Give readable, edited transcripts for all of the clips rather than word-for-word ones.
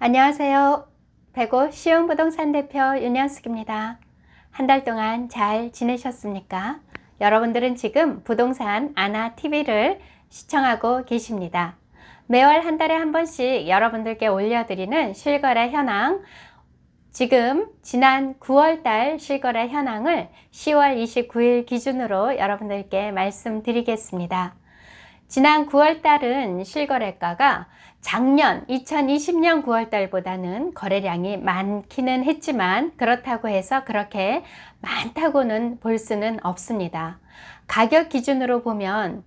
안녕하세요. 105 쉬운 부동산 대표 윤영숙입니다. 한 달 동안 잘 지내셨습니까? 여러분들은 지금 부동산 아나TV를 시청하고 계십니다. 매월 한 달에 한 번씩 여러분들께 올려드리는 실거래 현황, 지금 지난 9월달 실거래 현황을 10월 29일 기준으로 여러분들께 말씀드리겠습니다. 지난 9월달은 실거래가가 작년 2020년 9월달보다는 거래량이 많기는 했지만 그렇다고 해서 그렇게 많다고는 볼 수는 없습니다. 가격 기준으로 보면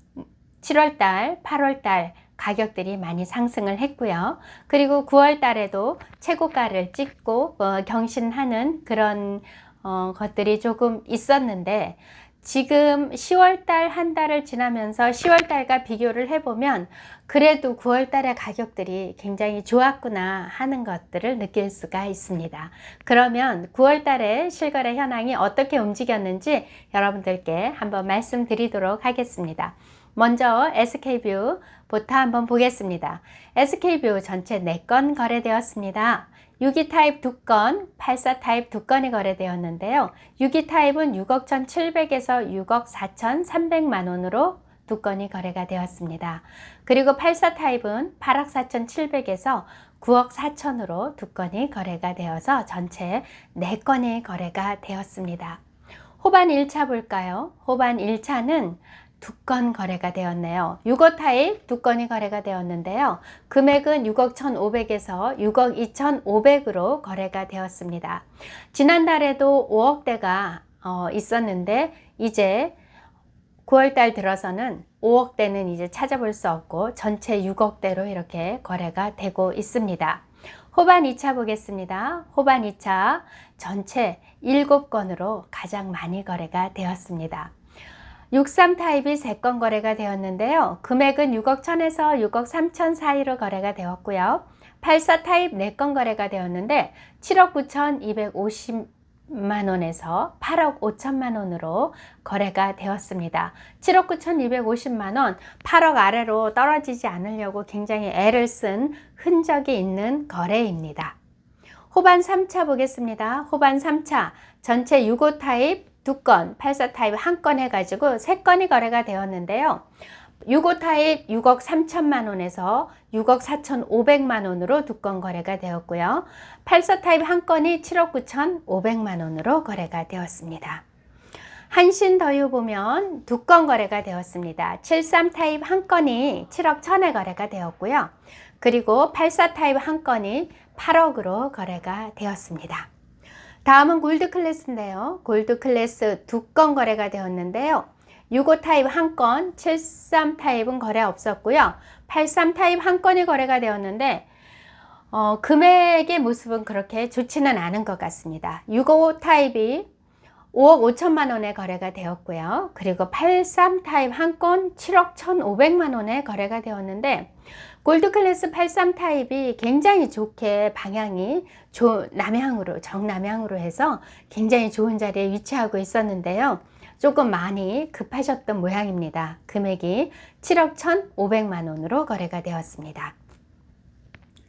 7월달, 8월달 가격들이 많이 상승을 했고요. 그리고 9월달에도 최고가를 찍고 경신하는 그런 것들이 조금 있었는데, 지금 10월달 한 달을 지나면서 10월달과 비교를 해보면 그래도 9월달의 가격들이 굉장히 좋았구나 하는 것들을 느낄 수가 있습니다. 그러면 9월달의 실거래 현황이 어떻게 움직였는지 여러분들께 한번 말씀드리도록 하겠습니다. 먼저 SK뷰부터 한번 보겠습니다. SK뷰 전체 4건 거래되었습니다. 6기 타입 2건, 84 타입 2건이 거래되었는데요. 6기 타입은 6억 1,700에서 6억 4,300만원으로 2건이 거래가 되었습니다. 그리고 84 타입은 8억 4,700에서 9억 4천으로 2건이 거래가 되어서 전체 4건이 거래가 되었습니다. 호반 1차 볼까요? 호반 1차는 2건 거래가 되었네요. 6호 타입 2건이 거래가 되었는데요. 금액은 6억 1,500에서 6억 2,500으로 거래가 되었습니다. 지난달에도 5억대가 있었는데 이제 9월달 들어서는 5억대는 이제 찾아볼 수 없고 전체 6억대로 이렇게 거래가 되고 있습니다. 호반 2차 보겠습니다. 호반 2차 전체 7건으로 가장 많이 거래가 되었습니다. 63 타입이 3건 거래가 되었는데요. 금액은 6억 1,000에서 6억 3천 사이로 거래가 되었고요. 84 타입 4건 거래가 되었는데 7억 9,250만원에서 8억 5천만원으로 거래가 되었습니다. 7억 9,250만원, 8억 아래로 떨어지지 않으려고 굉장히 애를 쓴 흔적이 있는 거래입니다. 호반 3차 보겠습니다. 호반 3차 전체 6호 타입 2건, 84 타입 1건 해가지고 3건이 거래가 되었는데요. 6호 타입 6억 3천만원에서 6억 4,500만원으로 2건 거래가 되었고요. 84 타입 1건이 7억 9,500만원으로 거래가 되었습니다. 한신더유 보면 2건 거래가 되었습니다. 73 타입 1건이 7억 1천에 거래가 되었고요. 그리고 84 타입 1건이 8억으로 거래가 되었습니다. 다음은 골드클래스인데요. 골드클래스 2건 거래가 되었는데요. 65 타입 1건, 73 타입은 거래 없었고요. 83 타입 1건이 거래가 되었는데 금액의 모습은 그렇게 좋지는 않은 것 같습니다. 65 타입이 5억 5천만 원에 거래가 되었고요. 그리고 83 타입 1건 7억 1,500만원에 거래가 되었는데, 골드클래스 83 타입이 굉장히 좋게 방향이 정남향으로 해서 굉장히 좋은 자리에 위치하고 있었는데요. 조금 많이 급하셨던 모양입니다. 금액이 7억 1,500만원으로 거래가 되었습니다.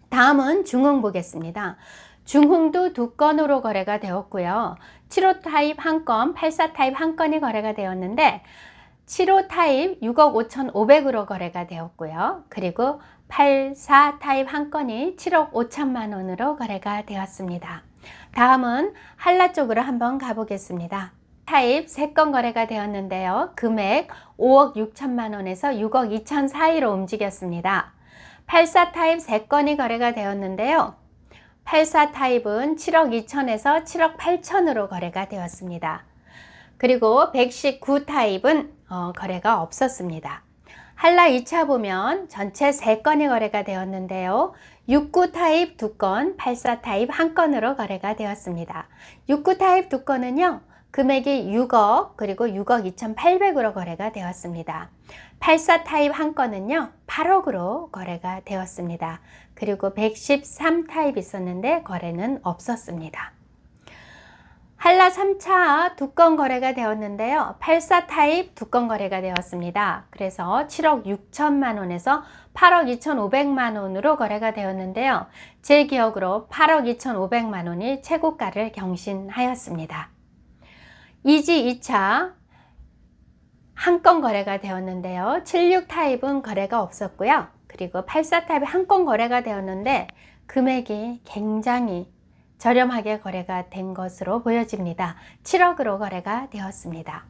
다음은 중흥 보겠습니다. 중흥도 2건으로 거래가 되었고요. 75 타입 1건, 84 타입 1건이 거래가 되었는데 75 타입 6억 5,500으로 거래가 되었고요. 그리고 84 타입 1건이 7억 5천만 원으로 거래가 되었습니다. 다음은 한라 쪽으로 한번 가보겠습니다. 타입 3건 거래가 되었는데요. 금액 5억 6천만 원에서 6억 2천 사이로 움직였습니다. 84 타입 3건이 거래가 되었는데요. 84 타입은 7억 2천에서 7억 8천으로 거래가 되었습니다. 그리고 119 타입은 거래가 없었습니다. 한라 2차 보면 전체 3건이 거래가 되었는데요. 69 타입 2건, 84 타입 1건으로 거래가 되었습니다. 69 타입 2건은요. 금액이 6억 그리고 6억 2,800으로 거래가 되었습니다. 84 타입 1건은요 8억으로 거래가 되었습니다. 그리고 113 타입 있었는데 거래는 없었습니다. 한라 3차 두건 거래가 되었는데요. 84 타입 두건 거래가 되었습니다. 그래서 7억 6천만 원에서 8억 2,500만 원으로 거래가 되었는데요. 제 기억으로 8억 2,500만 원이 최고가를 경신하였습니다. 2지 2차 한 건 거래가 되었는데요. 76 타입은 거래가 없었고요. 그리고 84 타입 한 건 거래가 되었는데 금액이 굉장히 저렴하게 거래가 된 것으로 보여집니다. 7억으로 거래가 되었습니다.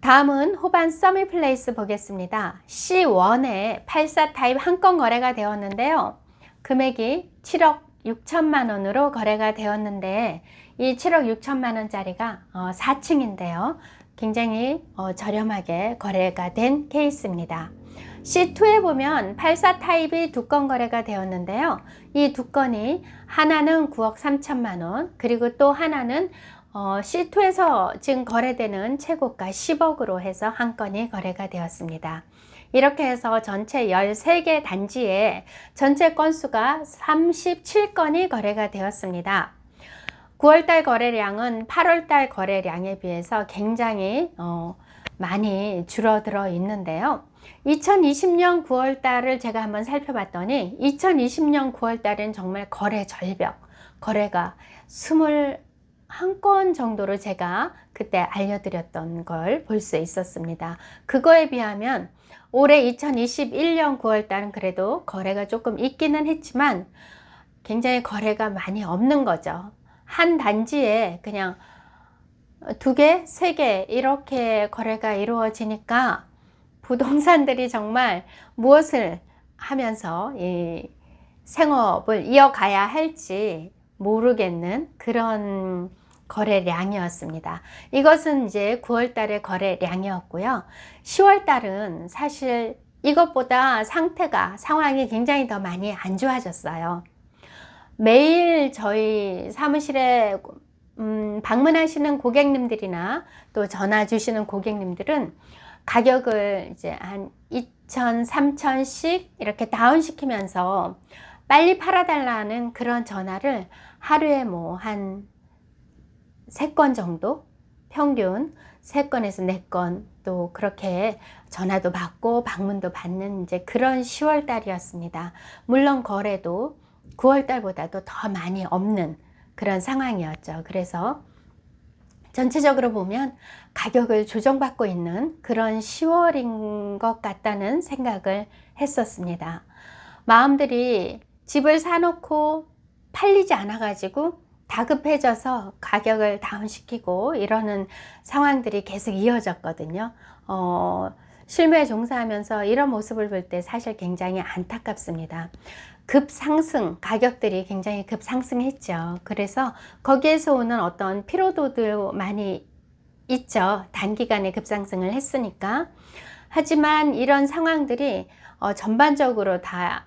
다음은 호반 서미플레이스 보겠습니다. C1에 84 타입 한 건 거래가 되었는데요. 금액이 7억 6천만 원으로 거래가 되었는데 이 7억 6천만 원짜리가 4층인데요. 굉장히 저렴하게 거래가 된 케이스입니다. C2에 보면 84 타입이 두 건 거래가 되었는데요. 이 두 건이 하나는 9억 3천만 원, 그리고 또 하나는 C2에서 지금 거래되는 최고가 10억으로 해서 한 건이 거래가 되었습니다. 이렇게 해서 전체 13개 단지에 전체 건수가 37건이 거래가 되었습니다. 9월달 거래량은 8월달 거래량에 비해서 굉장히 많이 줄어들어 있는데요. 2020년 9월달을 제가 한번 살펴봤더니 2020년 9월달은 정말 거래 절벽, 거래가 21건 정도로 제가 그때 알려드렸던 걸 볼 수 있었습니다. 그거에 비하면 올해 2021년 9월달은 그래도 거래가 조금 있기는 했지만 굉장히 거래가 많이 없는 거죠. 한 단지에 그냥 2개, 3개 이렇게 거래가 이루어지니까 부동산들이 정말 무엇을 하면서 이 생업을 이어가야 할지 모르겠는 그런 거래량이었습니다. 이것은 이제 9월 달의 거래량이었고요. 10월 달은 사실 이것보다 상황이 굉장히 더 많이 안 좋아졌어요. 매일 저희 사무실에 방문하시는 고객님들이나 또 전화 주시는 고객님들은 가격을 이제 한 2천, 3천씩 이렇게 다운시키면서 빨리 팔아달라는 그런 전화를 하루에 뭐 한 3건 정도, 평균 3건에서 4건 또 그렇게 전화도 받고 방문도 받는 이제 그런 10월 달이었습니다. 물론 거래도 9월 달보다도 더 많이 없는 그런 상황이었죠. 그래서 전체적으로 보면 가격을 조정받고 있는 그런 10월인 것 같다는 생각을 했었습니다. 마음들이 집을 사놓고 팔리지 않아 가지고 다급해져서 가격을 다운시키고 이러는 상황들이 계속 이어졌거든요. 실무에 종사하면서 이런 모습을 볼 때 사실 굉장히 안타깝습니다. 급상승, 가격들이 굉장히 급상승했죠. 그래서 거기에서 오는 어떤 피로도도 많이 있죠. 단기간에 급상승을 했으니까. 하지만 이런 상황들이 전반적으로 다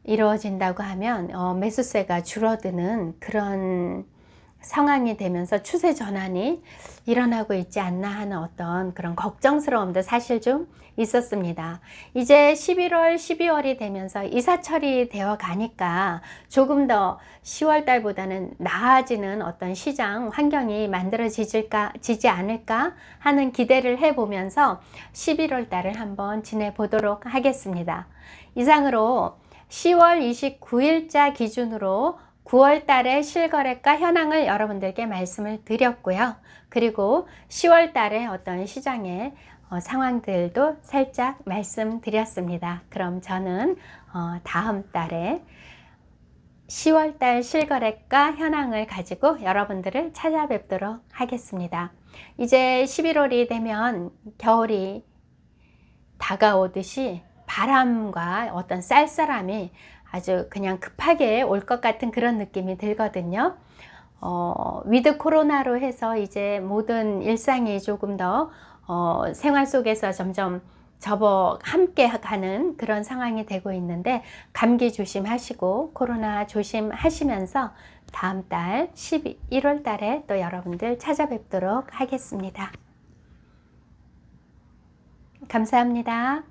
이루어진다고 하면 매수세가 줄어드는 그런 상황이 되면서 추세 전환이 일어나고 있지 않나 하는 어떤 그런 걱정스러움도 사실 좀 있었습니다. 이제 11월, 12월이 되면서 이사철이 되어 가니까 조금 더 10월 달보다는 나아지는 어떤 시장 환경이 만들어지지 않을까 하는 기대를 해보면서 11월 달을 한번 지내보도록 하겠습니다. 이상으로 10월 29일자 기준으로 9월 달의 실거래가 현황을 여러분들께 말씀을 드렸고요. 그리고 10월 달에 어떤 시장의 상황들도 살짝 말씀드렸습니다. 그럼 저는 다음 달에 10월 달 실거래가 현황을 가지고 여러분들을 찾아뵙도록 하겠습니다. 이제 11월이 되면 겨울이 다가오듯이 바람과 어떤 쌀쌀함이 아주 그냥 급하게 올 것 같은 그런 느낌이 들거든요. 위드 코로나로 해서 이제 모든 일상이 조금 더 생활 속에서 점점 함께 가는 그런 상황이 되고 있는데 감기 조심하시고 코로나 조심하시면서 다음 달 11월 달에 또 여러분들 찾아뵙도록 하겠습니다. 감사합니다.